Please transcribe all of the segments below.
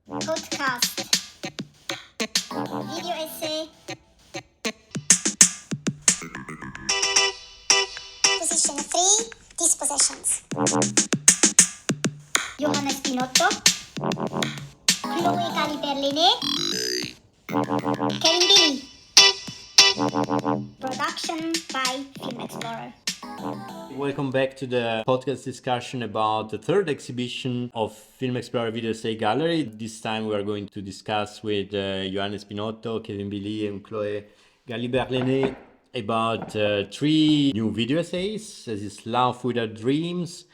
Podcast. Video essay. Position 3. Dispossessions. Johannes Binotto. Galibert-Laîné. Kevin Billy. Production by Film Explorer. Welcome back to the podcast discussion about the third exhibition of Film Explorer Video Essay Gallery. This time we are going to discuss with Johannes Binotto, Kevin Billy and Chloé Galibert-Laîné about three new video essays. This is Love Without Dreams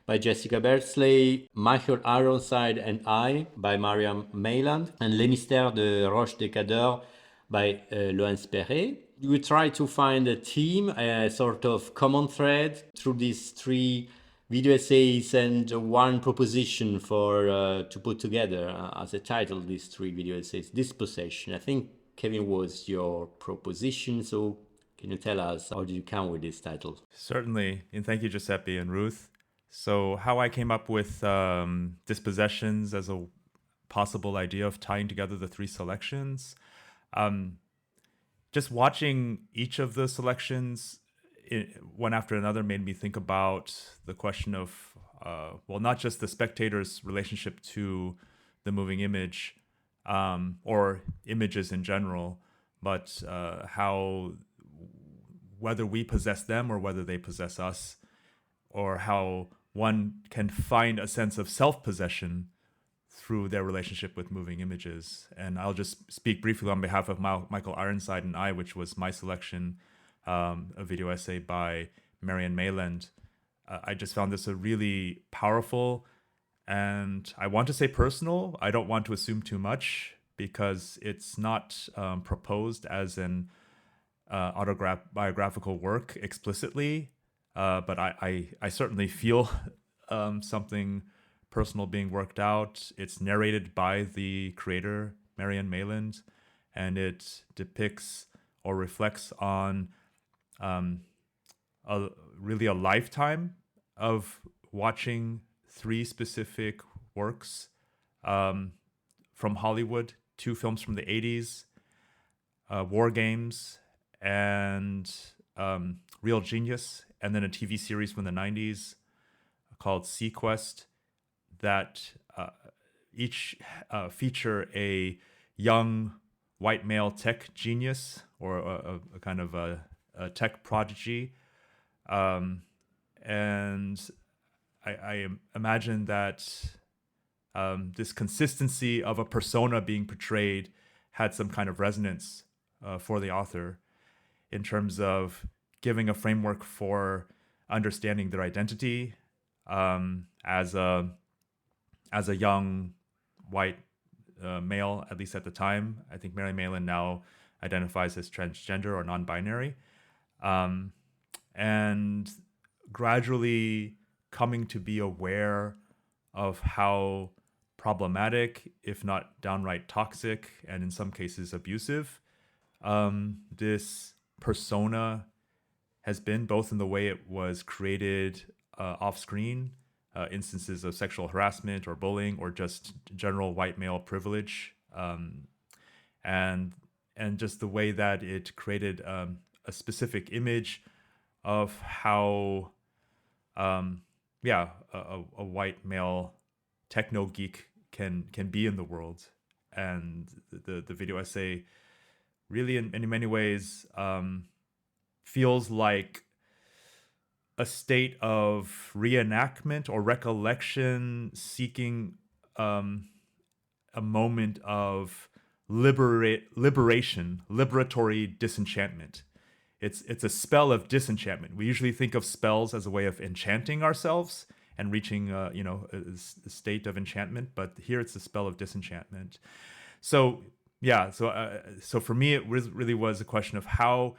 by Jessica Bardsley, Michael Ironside and I by Marian Mayland, and Les Mystères de roches de Kador by Léonce Perret. We try to find a theme, a sort of common thread through these three video essays and one proposition for to put together as a title, these three video essays. Dispossession. I think, Kevin, was your proposition, so can you tell us how did you come with this title? Certainly, and thank you, Giuseppe and Ruth. So how I came up with dispossessions as a possible idea of tying together the three selections. Just watching each of the selections one after another made me think about the question of, not just the spectator's relationship to the moving image or images in general, but how whether we possess them or whether they possess us, or how one can find a sense of self-possession through their relationship with moving images. And I'll just speak briefly on behalf of Michael Ironside and I, which was my selection, a video essay by Marian Mayland. I just found this a really powerful, and I want to say personal. I don't want to assume too much because it's not proposed as an autobiographical work explicitly, but I certainly feel something personal being worked out. It's narrated by the creator, Marian Mayland, and it depicts or reflects on really a lifetime of watching three specific works from Hollywood, two films from the 80s, War Games, and Real Genius, and then a TV series from the 90s called Sequest, that each feature a young white male tech genius or a kind of a tech prodigy. And I imagine that this consistency of a persona being portrayed had some kind of resonance for the author in terms of giving a framework for understanding their identity as a young white male, at least at the time. I think Marian Mayland now identifies as transgender or non-binary. And gradually coming to be aware of how problematic, if not downright toxic, and in some cases abusive, this persona has been, both in the way it was created off-screen, instances of sexual harassment or bullying or just general white male privilege, and just the way that it created a specific image of how a white male techno geek can be in the world. And the video essay really in many ways feels like a state of reenactment or recollection, seeking a moment of liberation, liberatory disenchantment. It's a spell of disenchantment. We usually think of spells as a way of enchanting ourselves and reaching a state of enchantment, but here it's a spell of disenchantment. So for me, it really was a question of how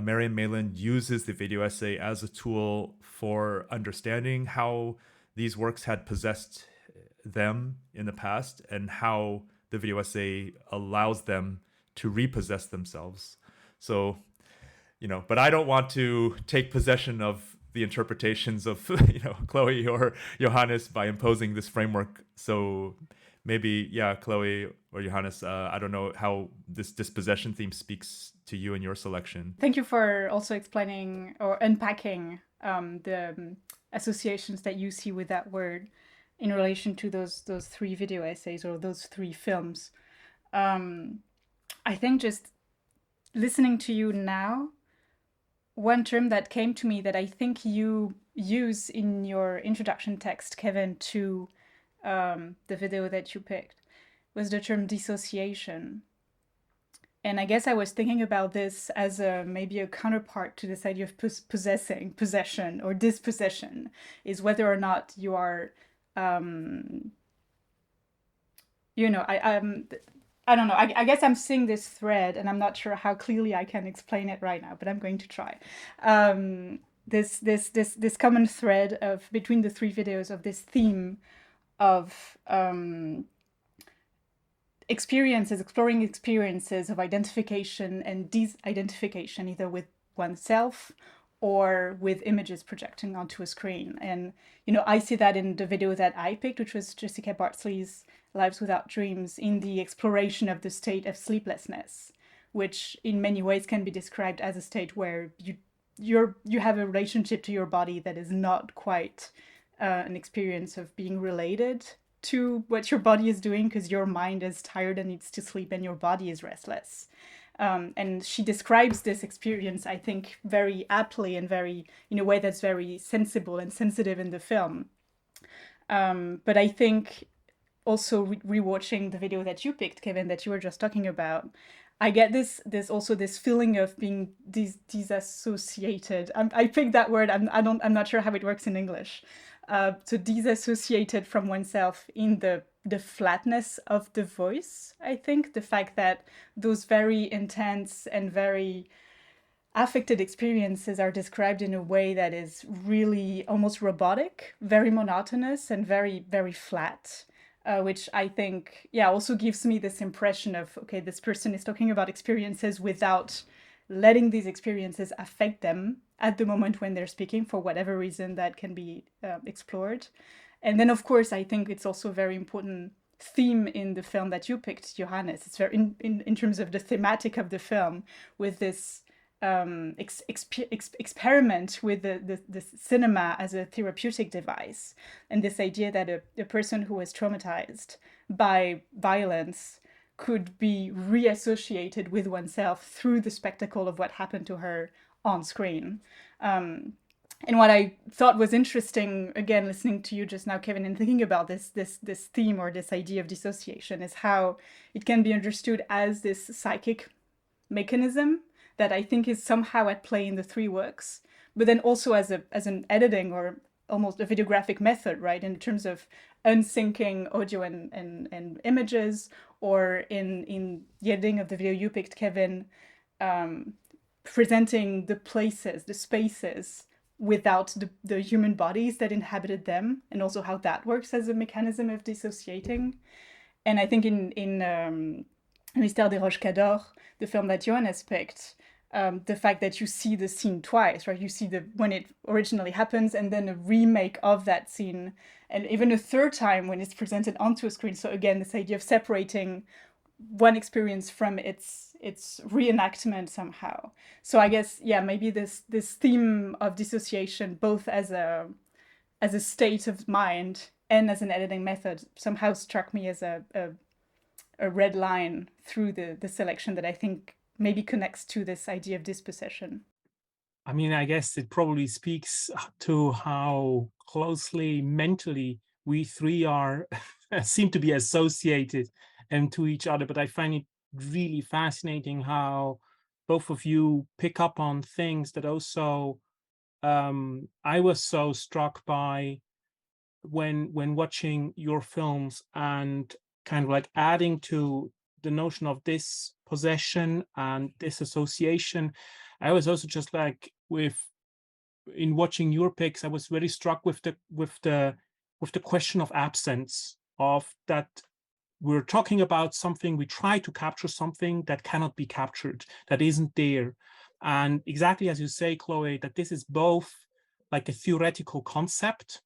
Marian Mayland uses the video essay as a tool for understanding how these works had possessed them in the past and how the video essay allows them to repossess themselves. So, but I don't want to take possession of the interpretations of, Chloe or Johannes by imposing this framework. So maybe, yeah, Chloe or Johannes, I don't know how this dispossession theme speaks to you in your selection. Thank you for also explaining or unpacking the associations that you see with that word in relation to those three video essays or those three films. I think just listening to you now, one term that came to me that I think you use in your introduction text, Kevin, to the video that you picked was the term dissociation. And I guess I was thinking about this as maybe a counterpart to this idea of possession or dispossession, is whether or not you are, I don't know. I guess I'm seeing this thread, and I'm not sure how clearly I can explain it right now, but I'm going to try. This common thread of between the three videos of this theme of exploring experiences of identification and disidentification, either with oneself or with images projecting onto a screen. And, I see that in the video that I picked, which was Jessica Bardsley's Lives Without Dreams, in the exploration of the state of sleeplessness, which in many ways can be described as a state where you have a relationship to your body that is not quite an experience of being related to what your body is doing, because your mind is tired and needs to sleep and your body is restless. And she describes this experience, I think, very aptly and in a way that's very sensible and sensitive in the film. But I think also rewatching the video that you picked, Kevin, that you were just talking about, I get this feeling of being disassociated. I picked that word. I'm not sure how it works in English. So disassociated from oneself in the flatness of the voice. I think the fact that those very intense and very affected experiences are described in a way that is really almost robotic, very monotonous, and very, very flat. Which I think, also gives me this impression of, okay, this person is talking about experiences without letting these experiences affect them at the moment when they're speaking, for whatever reason that can be explored. And then, of course, I think it's also a very important theme in the film that you picked, Johannes. It's very in terms of the thematic of the film, with this experiment with the cinema as a therapeutic device, and this idea that a person who was traumatized by violence could be reassociated with oneself through the spectacle of what happened to her on screen. And what I thought was interesting, again, listening to you just now, Kevin, and thinking about this theme or this idea of dissociation, is how it can be understood as this psychic mechanism that I think is somehow at play in the three works, but then also as an editing or almost a videographic method, right? In terms of unsyncing audio and images, or in the editing of the video you picked, Kevin, presenting the places, the spaces, without the human bodies that inhabited them, and also how that works as a mechanism of dissociating. And I think in Mystère des roches Kador, the film that Johannes picked, the fact that you see the scene twice, right? You see when it originally happens, and then a remake of that scene, and even a third time when it's presented onto a screen. So again, this idea of separating one experience from its reenactment somehow. So I guess, maybe this theme of dissociation, both as a state of mind and as an editing method, somehow struck me as a red line through the selection that I think maybe connects to this idea of dispossession. I mean, I guess it probably speaks to how closely mentally we three are seem to be associated to each other. But I find it really fascinating how both of you pick up on things that also I was so struck by when watching your films, and kind of like adding to the notion of dispossession and disassociation. I was also just like, in watching your picks, I was very struck with the question of absence, of that we're talking about something, we try to capture something that cannot be captured, that isn't there. And exactly as you say, Chloe, that this is both like a theoretical concept,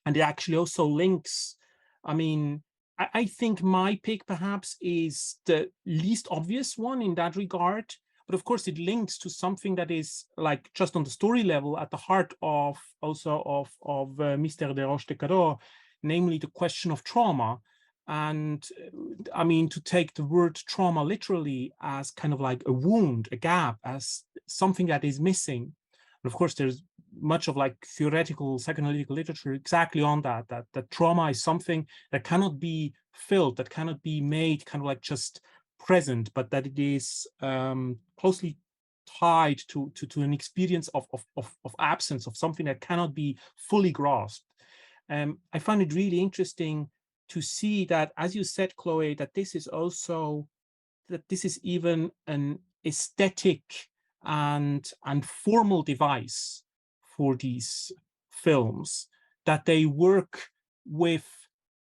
and it actually also links, I mean, I think my pick perhaps is the least obvious one in that regard, but of course it links to something that is like just on the story level at the heart of also of Mystère des roches de Kador, namely the question of trauma. And I mean, to take the word trauma literally as kind of like a wound, a gap, as something that is missing. And of course, there's much of like theoretical psychoanalytical literature exactly on that trauma is something that cannot be filled, that cannot be made kind of like just present, but that it is closely tied to an experience of absence, of something that cannot be fully grasped. I find it really interesting to see that, as you said, Chloe, that this is also, that this is even an aesthetic and formal device for these films, that they work with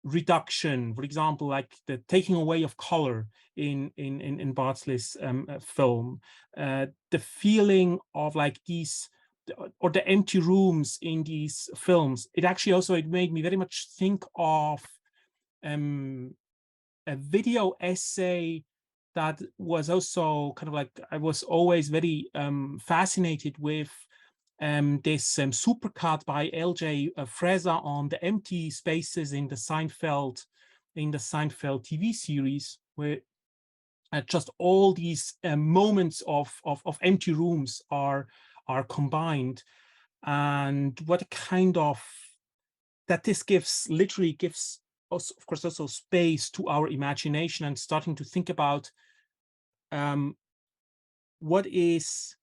reduction, for example, like the taking away of color in Bardsley's film, the feeling of like these, or the empty rooms in these films. It actually also, it made me very much think of a video essay that was also kind of like, I was always very fascinated with this supercut by L.J. Fraser on the empty spaces in the Seinfeld TV series, where just all these moments of empty rooms are combined, and what kind of, that this literally gives us, of course, also space to our imagination, and starting to think about what is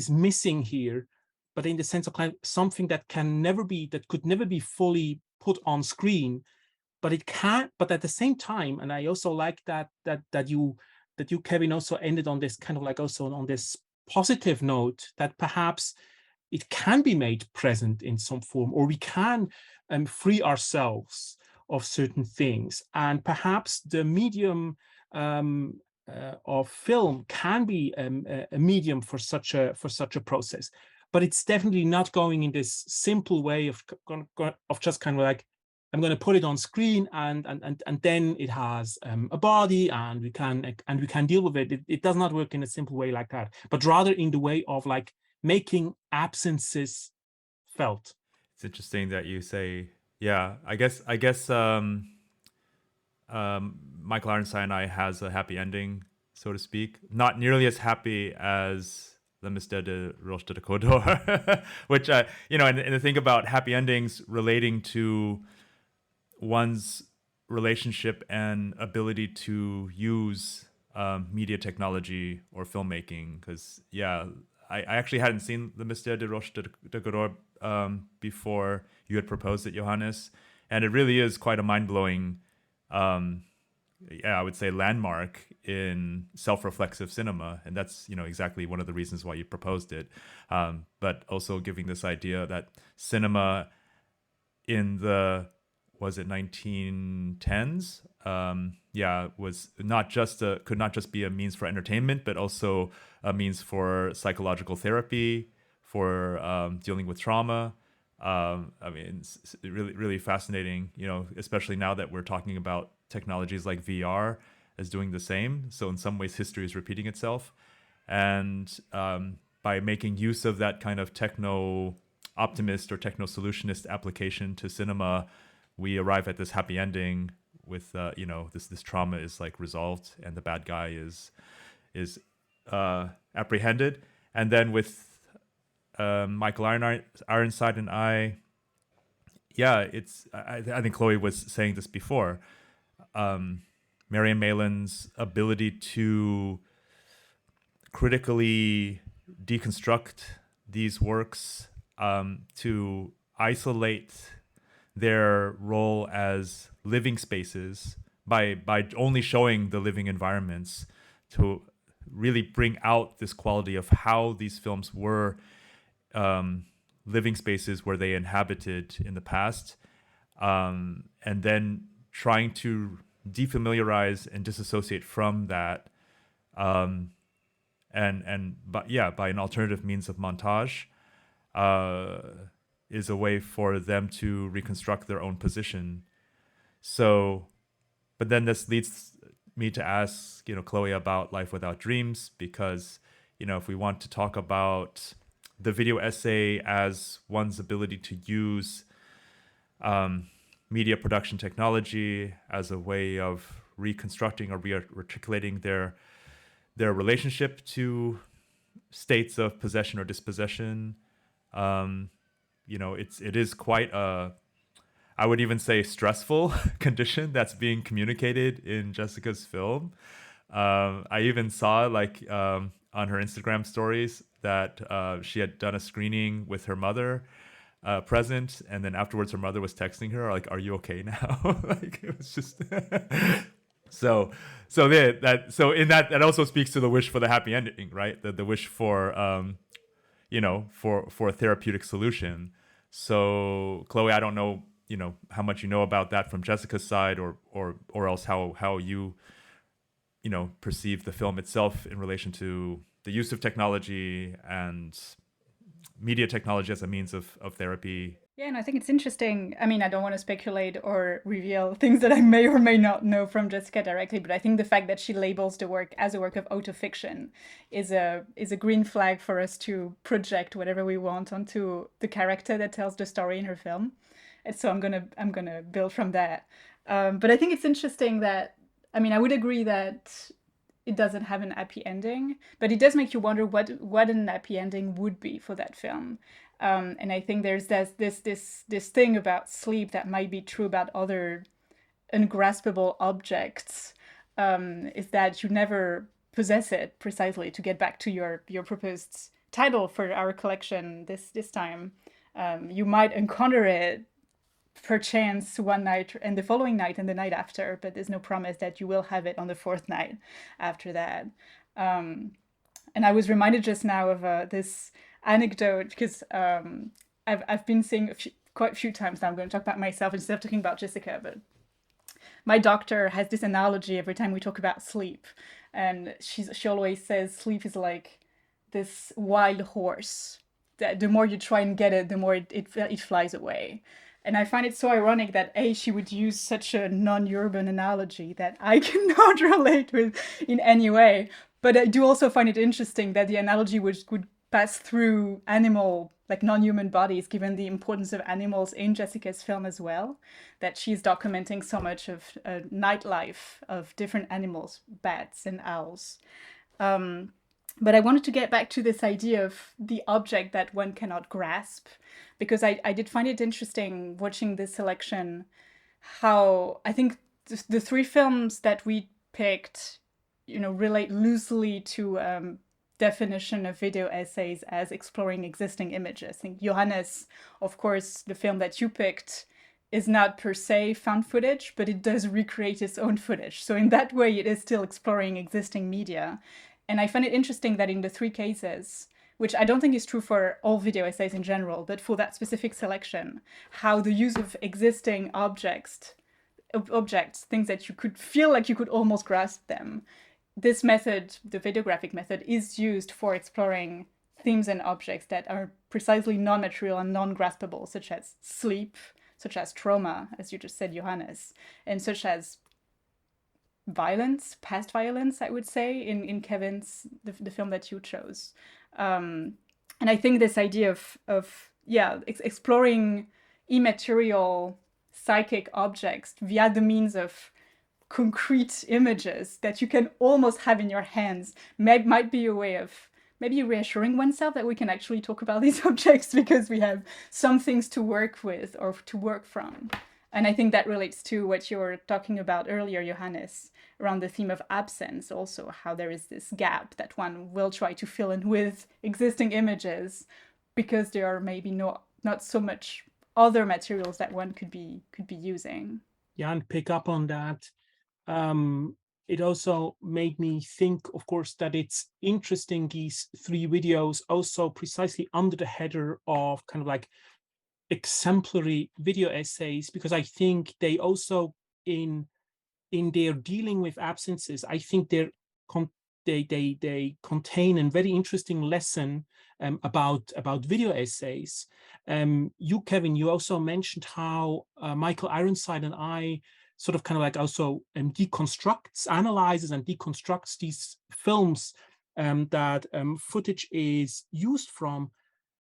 missing here, but in the sense of kind of something that could never be fully put on screen, but it can. But at the same time, and I also like that you, Kevin, also ended on this kind of like also on this positive note, that perhaps it can be made present in some form, or we can free ourselves of certain things, and perhaps the medium of film can be a medium for such a process. But it's definitely not going in this simple way of just kind of like, I'm going to put it on screen and then it has a body and we can deal with it. It does not work in a simple way like that, but rather in the way of like making absences felt. It's interesting that you say, yeah, I guess Michael Ironside and I has a happy ending, so to speak. Not nearly as happy as the Mystère des roches de Kador, which, and the thing about happy endings relating to one's relationship and ability to use media technology or filmmaking. Because, yeah, I actually hadn't seen the Mystère des roches de Kador before you had proposed it, Johannes. And it really is quite a mind-blowing, I would say, landmark in self-reflexive cinema. And that's, exactly one of the reasons why you proposed it. But also giving this idea that cinema in the, was it 1910s? Was could not just be a means for entertainment, but also a means for psychological therapy, for dealing with trauma. It's really, really fascinating, especially now that we're talking about technologies like VR as doing the same. So in some ways, history is repeating itself. And by making use of that kind of techno-optimist or techno-solutionist application to cinema, we arrive at this happy ending with, this trauma is like resolved and the bad guy is apprehended. And then with Michael Ironside and I, I think Chloe was saying this before, Marian Mayland's ability to critically deconstruct these works, to isolate their role as living spaces by only showing the living environments, to really bring out this quality of how these films were living spaces where they inhabited in the past, and then trying to defamiliarize and disassociate from that, by an alternative means of montage. is a way for them to reconstruct their own position. So, but then this leads me to ask, Chloe, about Life Without Dreams, because, if we want to talk about the video essay as one's ability to use media production technology as a way of reconstructing or re-articulating their relationship to states of possession or dispossession, it is quite a, I would even say, stressful condition that's being communicated in Jessica's film. I even saw on her Instagram stories that she had done a screening with her mother present, and then afterwards her mother was texting her like, "Are you okay now?" Like, it was just so in that also speaks to the wish for the happy ending, right? The wish for for a therapeutic solution. So Chloe, I don't know how much you know about that from Jessica's side, or else how you perceive the film itself in relation to the use of technology and media technology as a means of therapy. Yeah, and I think it's interesting. I mean, I don't want to speculate or reveal things that I may or may not know from Jessica directly, but I think the fact that she labels the work as a work of autofiction is a green flag for us to project whatever we want onto the character that tells the story in her film. And so I'm gonna build from that. But I think it's interesting that, I mean, I would agree that it doesn't have an happy ending, but it does make you wonder what an happy ending would be for that film. And I think there's this thing about sleep that might be true about other ungraspable objects, is that you never possess it, precisely to get back to your proposed title for our collection this time. You might encounter it perchance one night and the following night and the night after, but there's no promise that you will have it on the fourth night after that. And I was reminded just now of this anecdote, because I've been seeing quite a few times now. I'm going to talk about myself instead of talking about Jessica, but my doctor has this analogy every time we talk about sleep, and she always says sleep is like this wild horse that the more you try and get it, the more it flies away. And I find it so ironic that she would use such a non-urban analogy that I cannot relate with in any way. But I do also find it interesting that the analogy would pass through animal, like non-human bodies, given the importance of animals in Jessica's film as well, that she's documenting so much of nightlife of different animals, bats and owls. But I wanted to get back to this idea of the object that one cannot grasp, because I did find it interesting watching this selection, how I think the three films that we picked, relate loosely to definition of video essays as exploring existing images. I think Johannes, of course, the film that you picked is not per se found footage, but it does recreate its own footage. So in that way, it is still exploring existing media. And I find it interesting that in the three cases, which I don't think is true for all video essays in general, but for that specific selection, how the use of existing objects, things that you could feel like you could almost grasp them, this method, the videographic method, is used for exploring themes and objects that are precisely non-material and non-graspable, such as sleep, such as trauma, as you just said, Johannes, and such as violence, past violence, I would say, in Kevin's, the film that you chose. And I think this idea of exploring immaterial psychic objects via the means of concrete images that you can almost have in your hands might be a way of maybe reassuring oneself that we can actually talk about these objects because we have some things to work with or to work from. And I think that relates to what you were talking about earlier, Johannes, around the theme of absence also, how there is this gap that one will try to fill in with existing images because there are maybe not so much other materials that one could be using. Yeah, and pick up on that. It also made me think, of course, that it's interesting, these three videos also precisely under the header of kind of like exemplary video essays, because I think they also in their dealing with absences, I think they're they contain a very interesting lesson about video essays. You, Kevin, you also mentioned how Michael Ironside and I sort of kind of like also analyzes and deconstructs these films that footage is used from.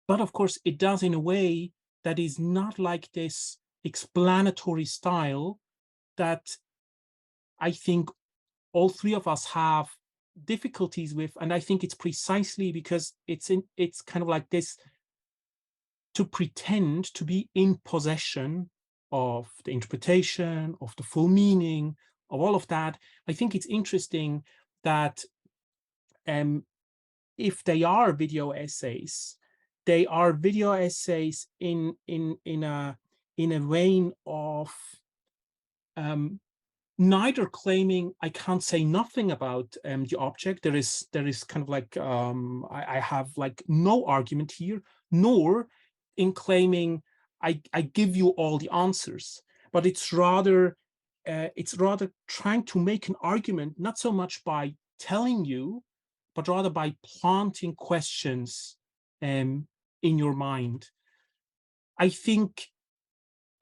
But of course, it does in a way that is not like this explanatory style that I think all three of us have difficulties with. And I think it's precisely because it's kind of like this, to pretend to be in possession of the interpretation, of the full meaning, of all of that. I think it's interesting that if they are video essays, they are video essays in a vein of neither claiming I can't say nothing about the object. There is kind of like I have like no argument here, nor in claiming I give you all the answers, but it's rather trying to make an argument, not so much by telling you, but rather by planting questions in your mind. I think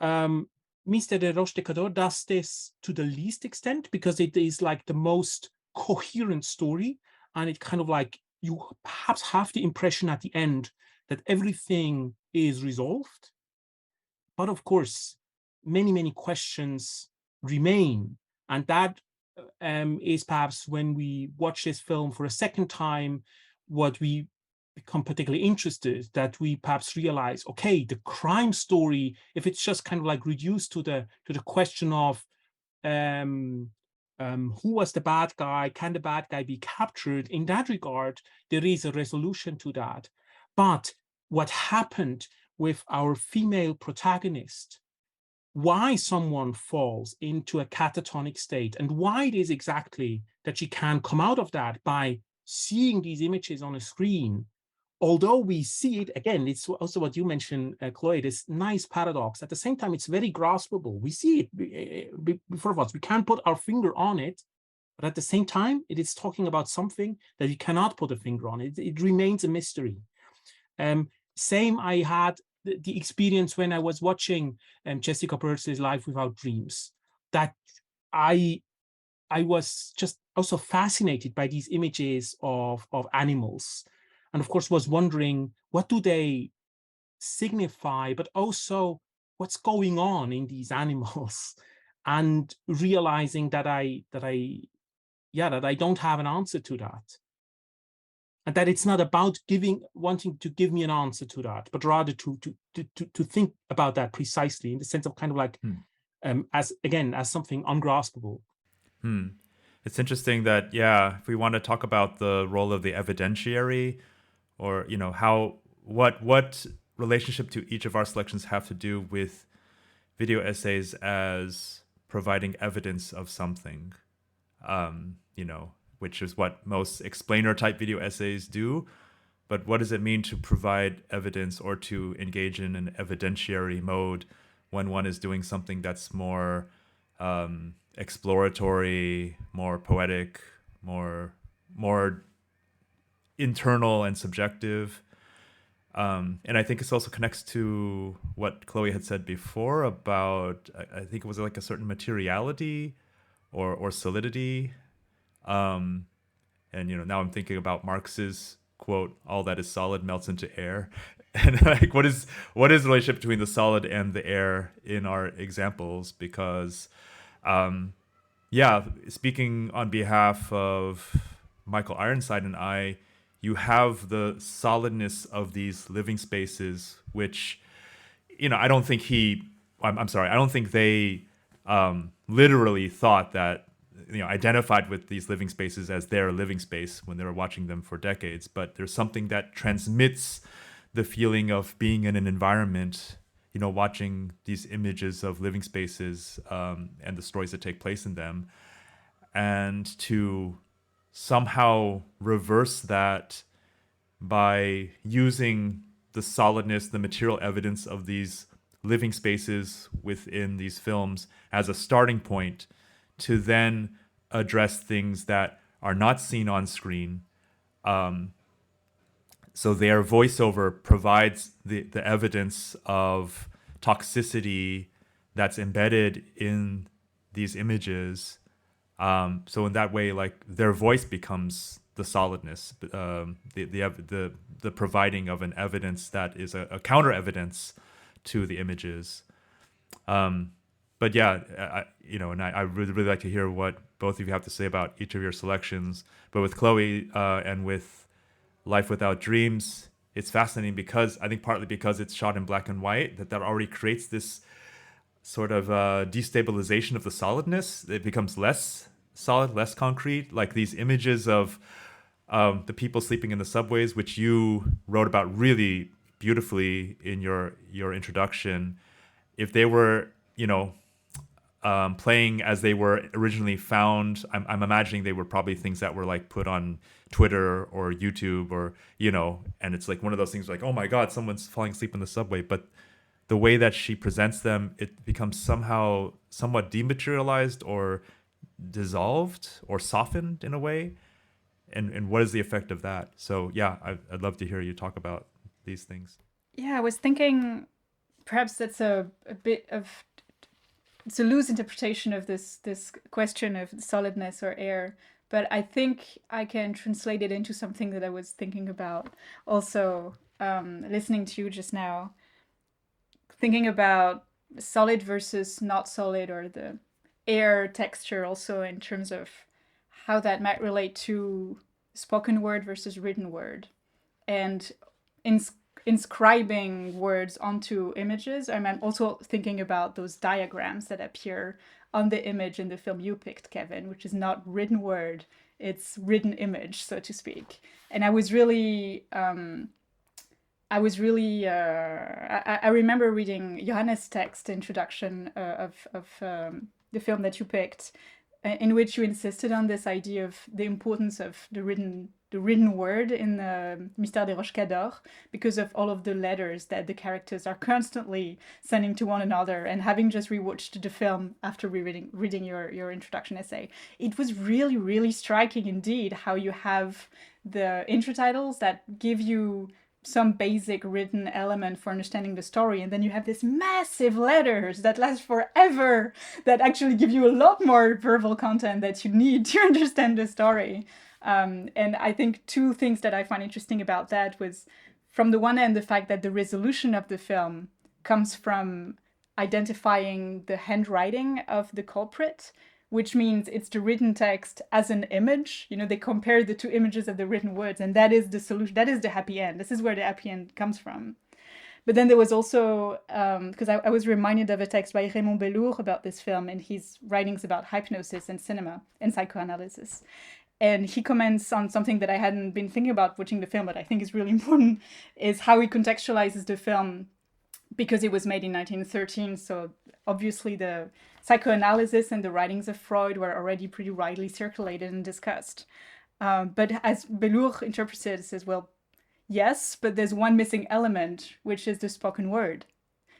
Mystère des roches de Kador does this to the least extent, because it is like the most coherent story, and it kind of like, you perhaps have the impression at the end that everything is resolved. But of course, many questions remain. And that is perhaps when we watch this film for a second time, what we become particularly interested, that we perhaps realize, okay, the crime story, if it's just kind of like reduced to the question of who was the bad guy, can the bad guy be captured, in that regard, there is a resolution to that. But what happened with our female protagonist, why someone falls into a catatonic state, and why it is exactly that she can come out of that by seeing these images on a screen. Although we see it, again, it's also what you mentioned, Chloe, this nice paradox. At the same time, it's very graspable. We see it before us. We can't put our finger on it, but at the same time, it is talking about something that you cannot put a finger on. It remains a mystery. Same, I had the experience when I was watching Jessica Burtz's Life Without Dreams, that I was just also fascinated by these images of animals. And of course was wondering, what do they signify, but also what's going on in these animals, and realizing that I don't have an answer to that. And that it's not about wanting to give me an answer to that, but rather to think about that precisely in the sense of kind of like, as something ungraspable. It's interesting that, if we want to talk about the role of the evidentiary, or what relationship to each of our selections have to do with video essays as providing evidence of something, which is what most explainer type video essays do. But what does it mean to provide evidence or to engage in an evidentiary mode when one is doing something that's more exploratory, more poetic, more internal and subjective? And I think this also connects to what Chloe had said before about, I think it was like a certain materiality or solidity. And now I'm thinking about Marx's quote, "All that is solid melts into air." And like, what is the relationship between the solid and the air in our examples? Because speaking on behalf of Michael Ironside and I, you have the solidness of these living spaces, which, I don't think I don't think they literally thought that, identified with these living spaces as their living space when they were watching them for decades. But there's something that transmits the feeling of being in an environment, watching these images of living spaces and the stories that take place in them, and to somehow reverse that by using the solidness, the material evidence of these living spaces within these films as a starting point to then address things that are not seen on screen. So their voiceover provides the evidence of toxicity that's embedded in these images. So in that way, like their voice becomes the solidness, the providing of an evidence that is a counter evidence to the images. But yeah, I really like to hear what both of you have to say about each of your selections. But with Chloe and with Life Without Dreams, it's fascinating because I think partly because it's shot in black and white, that already creates this sort of destabilization of the solidness. It becomes less solid, less concrete. Like these images of the people sleeping in the subways, which you wrote about really beautifully in your introduction. If they were, playing as they were originally found, I'm imagining they were probably things that were like put on Twitter or YouTube or, and it's like one of those things like, oh my God, someone's falling asleep in the subway. But the way that she presents them, it becomes somehow somewhat dematerialized or dissolved or softened in a way. And what is the effect of that? So yeah, I'd love to hear you talk about these things. Yeah, I was thinking perhaps that's a bit of, it's a loose interpretation of this question of solidness or air, but I think I can translate it into something that I was thinking about also listening to you just now, thinking about solid versus not solid, or the air texture also in terms of how that might relate to spoken word versus written word, and inscribing words onto images. I'm also thinking about those diagrams that appear on the image in the film you picked, Kevin, which is not written word, it's written image, so to speak. And I remember reading Johannes' text introduction of the film that you picked, in which you insisted on this idea of the importance of the written word in the Mystère des roches Kador, because of all of the letters that the characters are constantly sending to one another. And having just rewatched the film after reading your introduction essay, it was really, really striking indeed how you have the intro titles that give you some basic written element for understanding the story, and then you have these massive letters that last forever that actually give you a lot more verbal content that you need to understand the story. And I think two things that I find interesting about that was, from the one end, the fact that the resolution of the film comes from identifying the handwriting of the culprit, which means it's the written text as an image. They compare the two images of the written words, and that is the solution. That is the happy end. This is where the happy end comes from. But then there was also, because I was reminded of a text by Raymond Bellour about this film and his writings about hypnosis and cinema and psychoanalysis. And he comments on something that I hadn't been thinking about watching the film, but I think is really important, is how he contextualizes the film, because it was made in 1913. So obviously the psychoanalysis and the writings of Freud were already pretty widely circulated and discussed. But as Bellour interprets it, says, well, yes, but there's one missing element, which is the spoken word.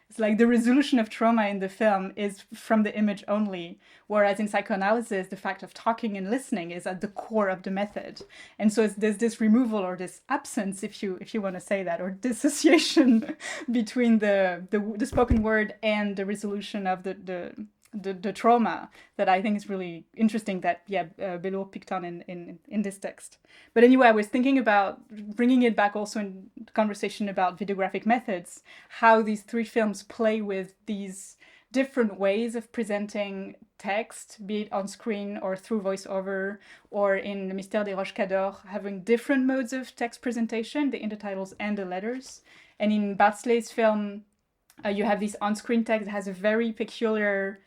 It's like the resolution of trauma in the film is from the image only, whereas in psychoanalysis, the fact of talking and listening is at the core of the method. And so there's this removal, or this absence, if you want to say that, or dissociation between the spoken word and the resolution of the trauma, that I think is really interesting that Bellour picked on in this text. But anyway, I was thinking about bringing it back also in conversation about videographic methods, how these three films play with these different ways of presenting text, be it on screen or through voiceover, or in the Mystère des roches Kador, having different modes of text presentation, the intertitles and the letters. And in Bardsley's film, you have this on-screen text that has a very peculiar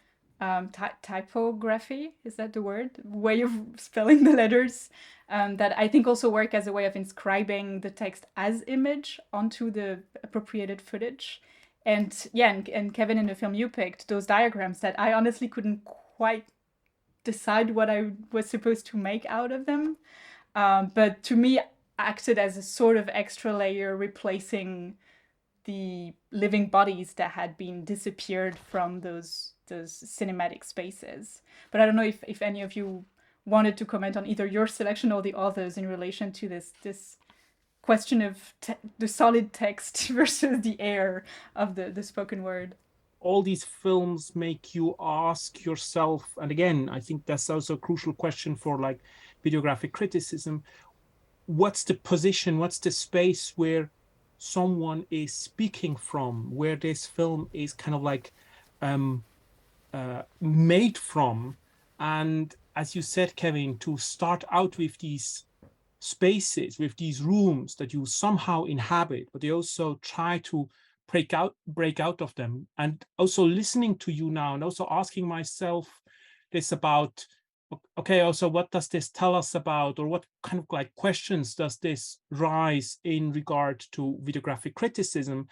typography, is that the word? Way of spelling the letters, that I think also work as a way of inscribing the text as image onto the appropriated footage. And Kevin, in the film you picked, those diagrams that I honestly couldn't quite decide what I was supposed to make out of them, but to me acted as a sort of extra layer, replacing the living bodies that had been disappeared from those cinematic spaces. But I don't know if any of you wanted to comment on either your selection or the others in relation to this question of the solid text versus the air of the spoken word. All these films make you ask yourself, and again, I think that's also a crucial question for like videographic criticism, what's the position, what's the space where someone is speaking from, where this film is kind of like made from. And as you said, Kevin, to start out with these spaces, with these rooms that you somehow inhabit, but they also try to break out of them. And also listening to you now and also asking myself this about, okay, also what does this tell us about, or what kind of like questions does this rise in regard to videographic criticism?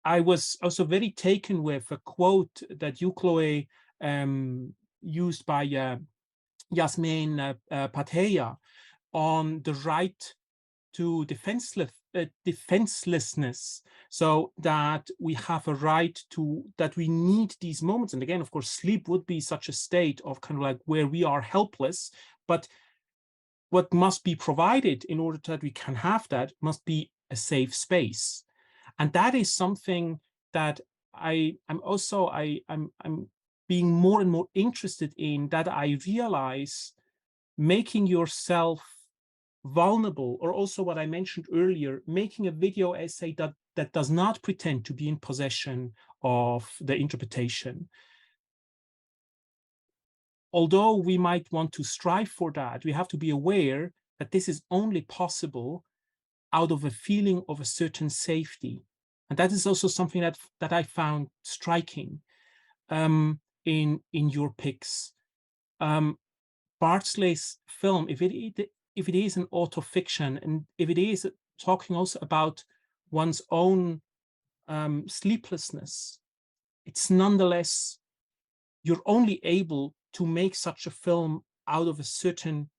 I was also very taken with a quote that you, Chloe, used by Yasmin Pateya on the right to defenselessness, so that we have a right to, that we need these moments. And again, of course, sleep would be such a state of kind of like where we are helpless, but what must be provided in order that we can have that must be a safe space. And that is something that I'm being more and more interested in, that I realize making yourself vulnerable, or also what I mentioned earlier, making a video essay that does not pretend to be in possession of the interpretation. Although we might want to strive for that, we have to be aware that this is only possible out of a feeling of a certain safety. And that is also something that I found striking in your picks. Bardsley's film, if it is an autofiction, and if it is talking also about one's own sleeplessness, it's nonetheless, you're only able to make such a film out of a certain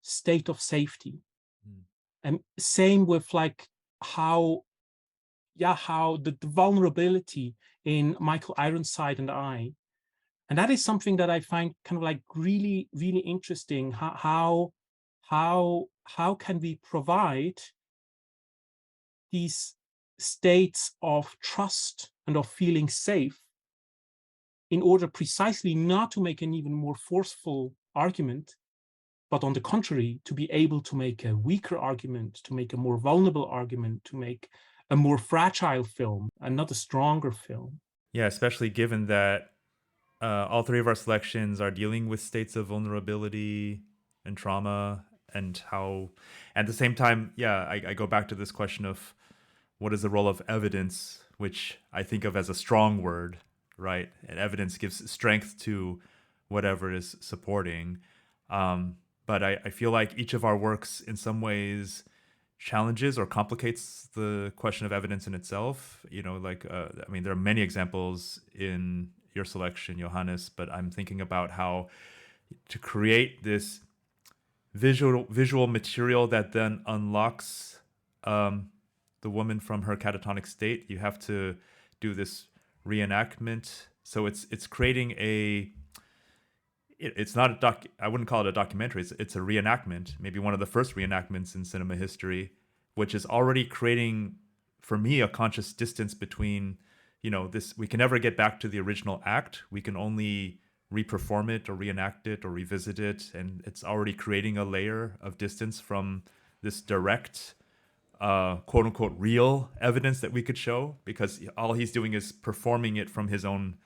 state of safety. And same with like how the vulnerability in Michael Ironside and I. And that is something that I find kind of like really, really interesting. How can we provide these states of trust and of feeling safe in order precisely not to make an even more forceful argument, but on the contrary, to be able to make a weaker argument, to make a more vulnerable argument, to make a more fragile film and not a stronger film. Yeah, especially given that all three of our selections are dealing with states of vulnerability and trauma, and how, at the same time, I go back to this question of what is the role of evidence, which I think of as a strong word, right? And evidence gives strength to whatever it is supporting. But I feel like each of our works in some ways challenges or complicates the question of evidence in itself. You know, like, I mean, there are many examples in your selection, Johannes, but I'm thinking about how to create this visual material that then unlocks the woman from her catatonic state. You have to do this reenactment. So it's creating it's not I wouldn't call it a documentary. It's a reenactment, maybe one of the first reenactments in cinema history, which is already creating, for me, a conscious distance between, you know, this. We can never get back to the original act. We can only reperform it or reenact it or revisit it, and it's already creating a layer of distance from this direct, quote unquote, real evidence that we could show, because all he's doing is performing it from his own,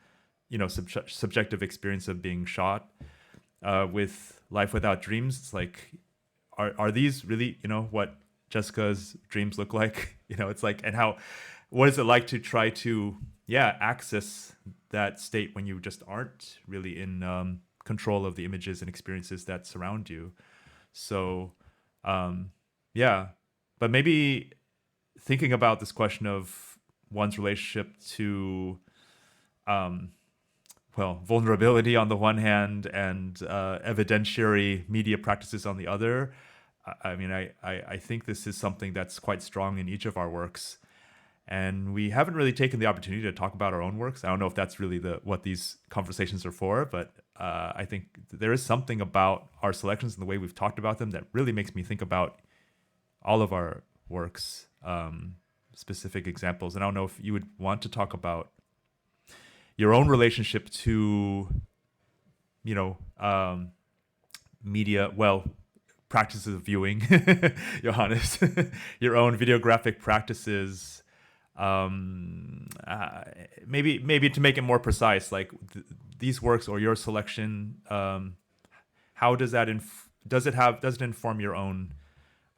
you know, subjective experience of being shot. With Life Without Dreams, it's like, are these really, you know, what Jessica's dreams look like? You know, it's like, and what is it like to try to, access that state when you just aren't really in control of the images and experiences that surround you? So, but maybe thinking about this question of one's relationship to, vulnerability on the one hand and evidentiary media practices on the other. I mean, I think this is something that's quite strong in each of our works. And we haven't really taken the opportunity to talk about our own works. I don't know if that's really what these conversations are for, but I think there is something about our selections and the way we've talked about them that really makes me think about all of our works, specific examples. And I don't know if you would want to talk about your own relationship to, media, practices of viewing, Johannes, your own videographic practices. Maybe to make it more precise, like these works or your selection, how does that does it inform your own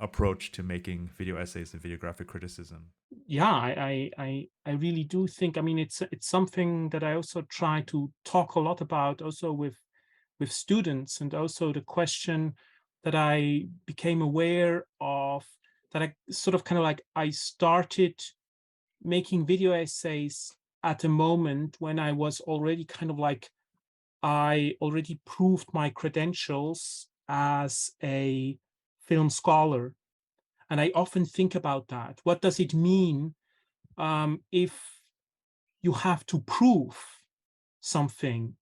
approach to making video essays and videographic criticism? Yeah, I really do think. I mean, it's something that I also try to talk a lot about, also with students, and also the question that I became aware of, that I sort of kind of like I started making video essays at a moment when I was already kind of like, I already proved my credentials as a film scholar. And I often think about that. What does it mean if you have to prove something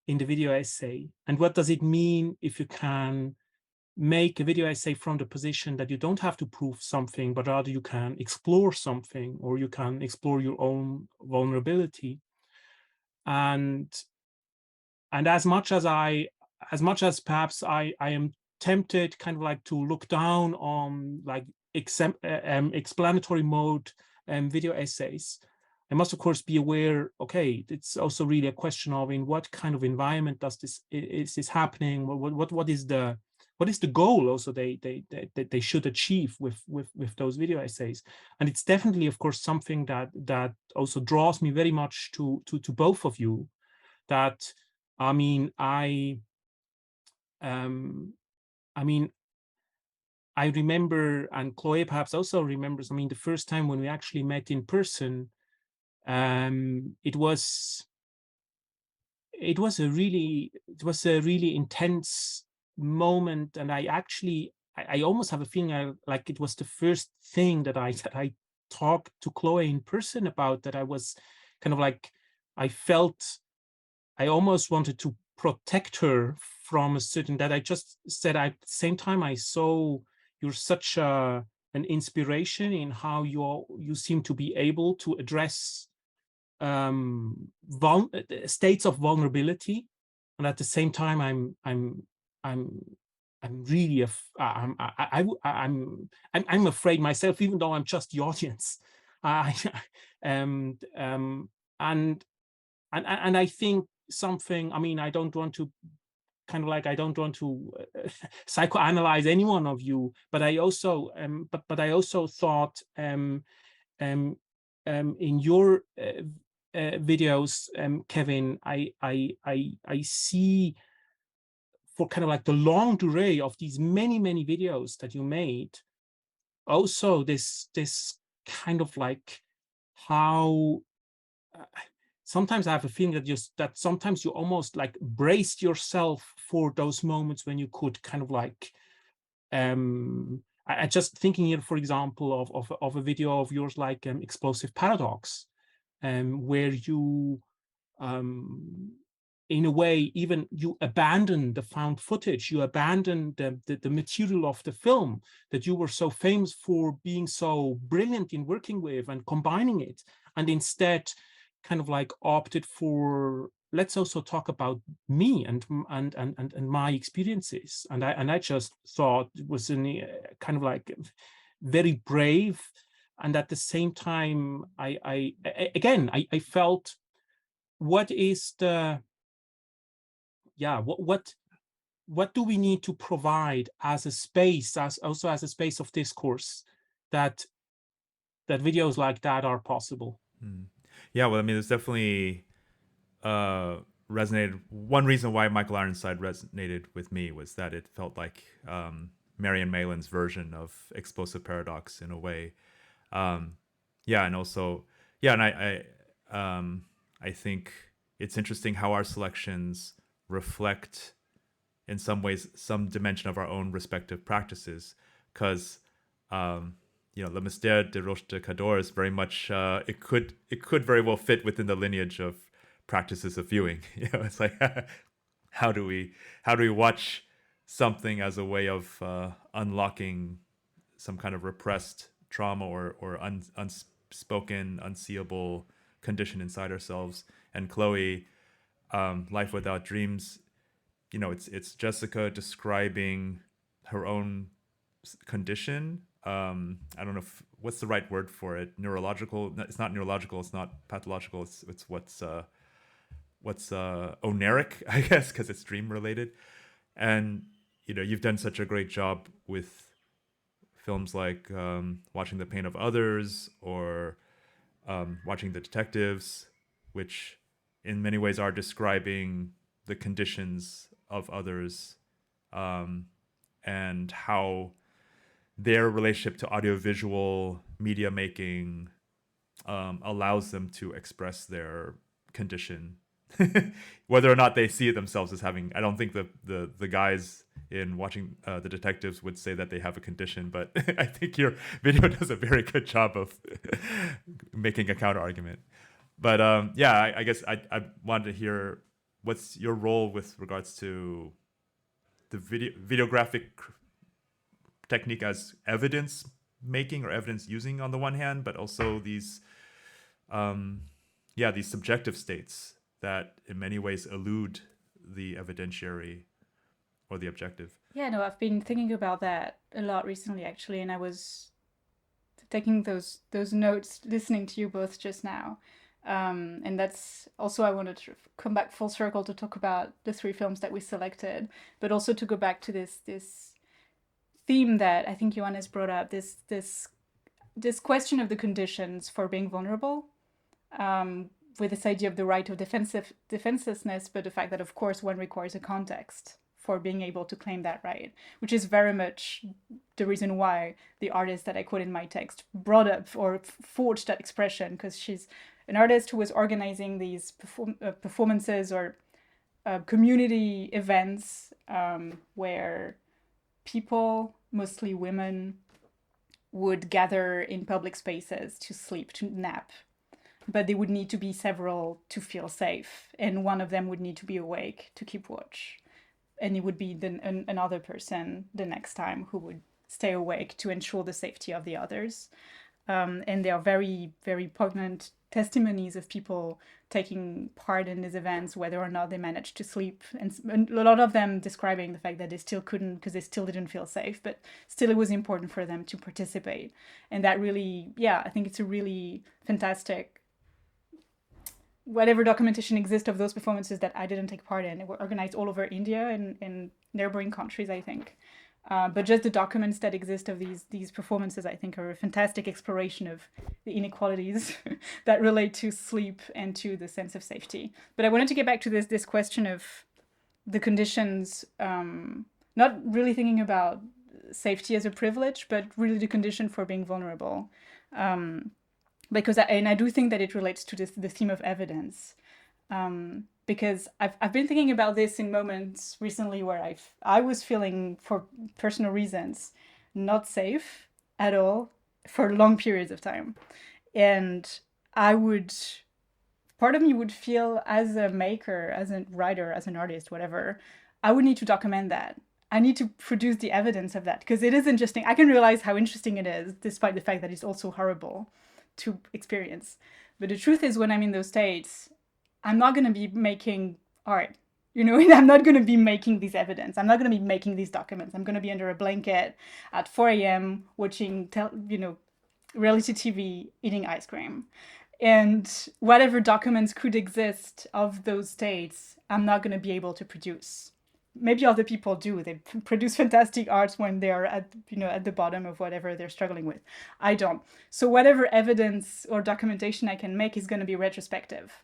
in the video essay? And what does it mean if you can make a video essay from the position that you don't have to prove something, but rather you can explore something, or you can explore your own vulnerability? And as much as perhaps I am tempted kind of like to look down on like explanatory mode video essays, I must of course be aware, okay, it's also really a question of in what kind of environment is this happening? What is the goal also they should achieve with those video essays? And it's definitely, of course, something that also draws me very much to both of you. That I mean, I remember, and Chloe perhaps also remembers, I mean, the first time when we actually met in person, it was a really intense moment. And I almost have a feeling like it was the first thing that I talked to Chloe in person about, that I was kind of like, I felt I almost wanted to protect her from a certain, that I just said at the same time, I saw you're such an inspiration in how you seem to be able to address states of vulnerability. And at the same time, I'm really I'm afraid myself, even though I'm just the audience. And I think something, I mean, I don't want to psychoanalyze any one of you, but I also thought in your videos, Kevin, I see, for kind of like the long durée of these many videos that you made, also this kind of like how sometimes I have a feeling that sometimes you almost like braced yourself for those moments when you could kind of like, I just thinking here, for example, of a video of yours like Explosive Paradox, where you, in a way, even you abandon the found footage, you abandon the material of the film that you were so famous for being so brilliant in working with and combining it, and instead kind of like opted for, let's also talk about me and my experiences. And I just thought it was kind of like very brave. And at the same time, I felt, what is the, what do we need to provide as a space, as a space of discourse, that videos like that are possible? Yeah, well, I mean, there's definitely resonated. One reason why Michael Ironside resonated with me was that it felt like Marian Mayland's version of Explosive Paradox in a way. And also, and I think it's interesting how our selections reflect, in some ways, some dimension of our own respective practices, because Le mystère des roches de Kador is very much it could very well fit within the lineage of practices of viewing. It's like how do we watch something as a way of unlocking some kind of repressed trauma or unspoken, unseeable condition inside ourselves. And Chloe, Life Without Dreams, it's Jessica describing her own condition. I don't know what's the right word for it. Neurological. It's not neurological. It's not pathological. It's what's oneric, I guess, because it's dream related. And you've done such a great job with films like Watching the Pain of Others or Watching the Detectives, which in many ways are describing the conditions of others, and how their relationship to audiovisual media making allows them to express their condition, whether or not they see it themselves as having. I don't think the guys in Watching the Detectives would say that they have a condition, but I think your video does a very good job of making a counter argument. But I guess I wanted to hear what's your role with regards to the videographic technique as evidence making or evidence using on the one hand, but also these subjective states that in many ways elude the evidentiary or the objective. Yeah, no, I've been thinking about that a lot recently, actually, and I was taking those notes listening to you both just now. And that's also, I wanted to come back full circle to talk about the 3 films that we selected, but also to go back to this theme that I think Johannes brought up, this question of the conditions for being vulnerable, with this idea of the right of defenselessness, but the fact that, of course, one requires a context for being able to claim that right, which is very much the reason why the artist that I quote in my text brought up or forged that expression, because she's an artist who was organizing these performances or community events where people, mostly women, would gather in public spaces to sleep, to nap. But they would need to be several to feel safe. And one of them would need to be awake to keep watch. And it would be another person the next time who would stay awake to ensure the safety of the others. And they are very, very poignant testimonies of people taking part in these events, whether or not they managed to sleep. And a lot of them describing the fact that they still couldn't because they still didn't feel safe, but still it was important for them to participate. And that really, I think it's a really fantastic, whatever documentation exists of those performances that I didn't take part in. They were organized all over India and neighboring countries, I think. But just the documents that exist of these performances, I think, are a fantastic exploration of the inequalities that relate to sleep and to the sense of safety. But I wanted to get back to this question of the conditions, not really thinking about safety as a privilege, but really the condition for being vulnerable. Because I do think that it relates to the theme of evidence. Because I've been thinking about this in moments recently where I was feeling, for personal reasons, not safe at all for long periods of time. And part of me would feel, as a maker, as a writer, as an artist, whatever, I would need to document that. I need to produce the evidence of that, because it is interesting. I can realize how interesting it is, despite the fact that it's also horrible to experience. But the truth is, when I'm in those states, I'm not going to be making art, I'm not going to be making these evidence. I'm not going to be making these documents. I'm going to be under a blanket at 4 a.m. watching, reality TV, eating ice cream. And whatever documents could exist of those states, I'm not going to be able to produce. Maybe other people do. They produce fantastic art when they're at the bottom of whatever they're struggling with. I don't. So whatever evidence or documentation I can make is going to be retrospective.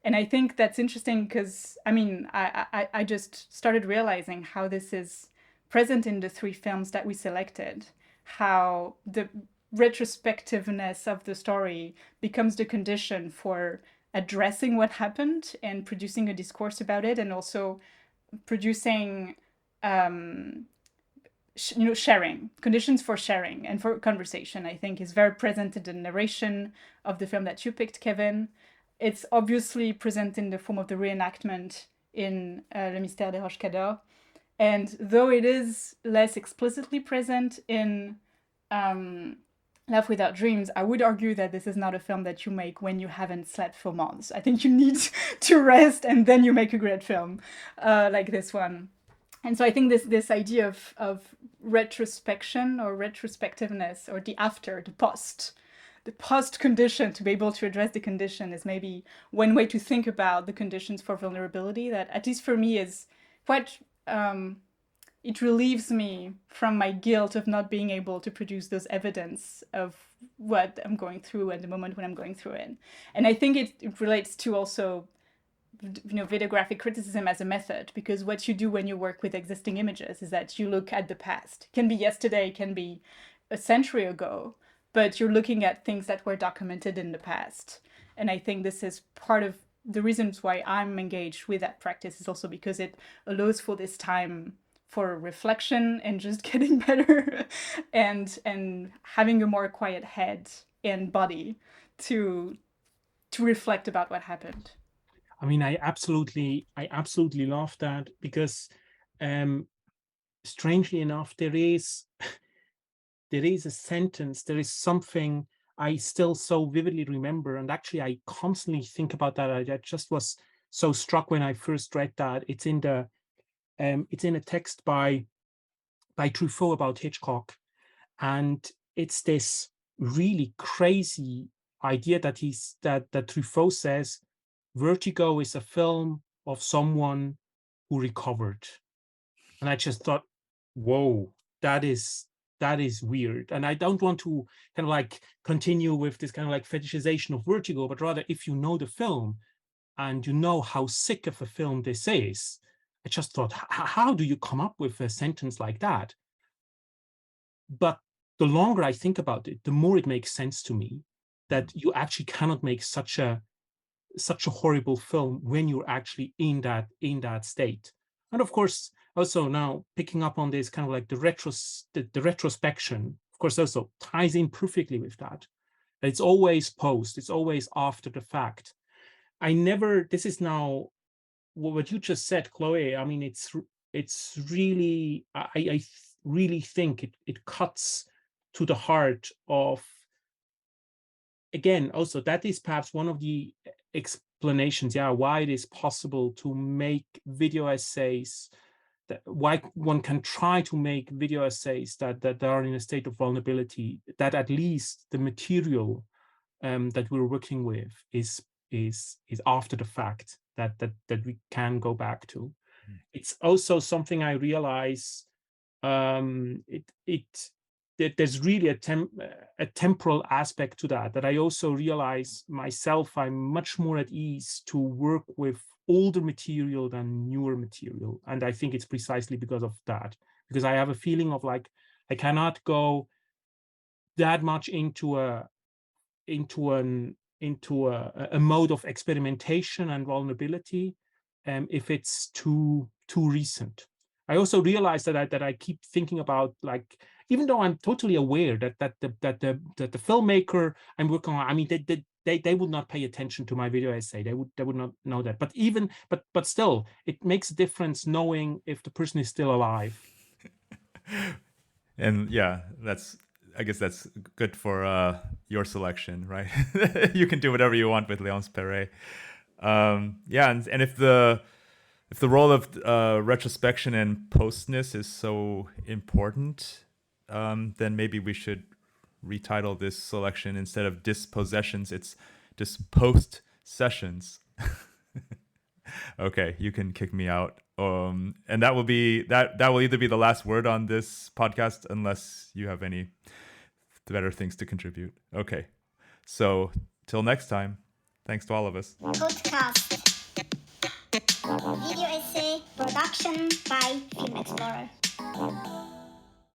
And I think that's interesting because, I just started realizing how this is present in the 3 films that we selected, how the retrospectiveness of the story becomes the condition for addressing what happened and producing a discourse about it, and also producing, sharing, conditions for sharing and for conversation, I think, is very present in the narration of the film that you picked, Kevin. It's obviously present in the form of the reenactment in Le Mystère des Roches Kador. And though it is less explicitly present in Life Without Dreams, I would argue that this is not a film that you make when you haven't slept for months. I think you need to rest and then you make a great film like this one. And so I think this idea of retrospection or retrospectiveness, or the after, the post condition, to be able to address the condition, is maybe one way to think about the conditions for vulnerability that, at least for me, is quite, it relieves me from my guilt of not being able to produce those evidence of what I'm going through at the moment when I'm going through it. And I think it relates to also, videographic criticism as a method, because what you do when you work with existing images is that you look at the past. It can be yesterday, it can be a century ago, but you're looking at things that were documented in the past. And I think this is part of the reasons why I'm engaged with that practice, is also because it allows for this time for reflection and just getting better and having a more quiet head and body to reflect about what happened. I mean, I absolutely love that, because strangely enough, there is a sentence, there is something I still so vividly remember, and actually I constantly think about that. I just was so struck when I first read that. It's in a text by Truffaut about Hitchcock, and it's this really crazy idea that Truffaut says Vertigo is a film of someone who recovered. And I just thought, whoa, that is weird. And I don't want to kind of like continue with this kind of like fetishization of Vertigo, but rather, if you know the film and you know how sick of a film this is, I just thought, how do you come up with a sentence like that? But the longer I think about it, the more it makes sense to me that you actually cannot make such a horrible film when you're actually in that state. And of course, also now picking up on this kind of like the retrospection, of course, also ties in perfectly with that. It's always post, it's always after the fact. This is now what you just said, Chloe. I mean, it's really, I really think it cuts to the heart of, again, also that is perhaps one of the explanations, why it is possible to make video essays, why one can try to make video essays that are in a state of vulnerability, that at least the material that we're working with is after the fact, that we can go back to. It's also something I realize, there's really a temporal aspect to that I also realize myself. I'm much more at ease to work with older material than newer material. And I think it's precisely because of that, because I have a feeling of like, I cannot go that much into a mode of experimentation and vulnerability if it's too recent. I also realize that I keep thinking about, like, even though I'm totally aware that the filmmaker I'm working on, I mean, they would not pay attention to my video essay. They would not know that. But still, it makes a difference knowing if the person is still alive. And yeah, I guess that's good for your selection, right? You can do whatever you want with Léonce Perret. And if the role of retrospection and postness is so important, then maybe we should retitle this selection, instead of dispossessions, it's dispost sessions. Okay, you can kick me out. And that will either be the last word on this podcast, unless you have any better things to contribute. Okay, so till next time, thanks to all of us. Podcast. Video essay production by Film Explorer.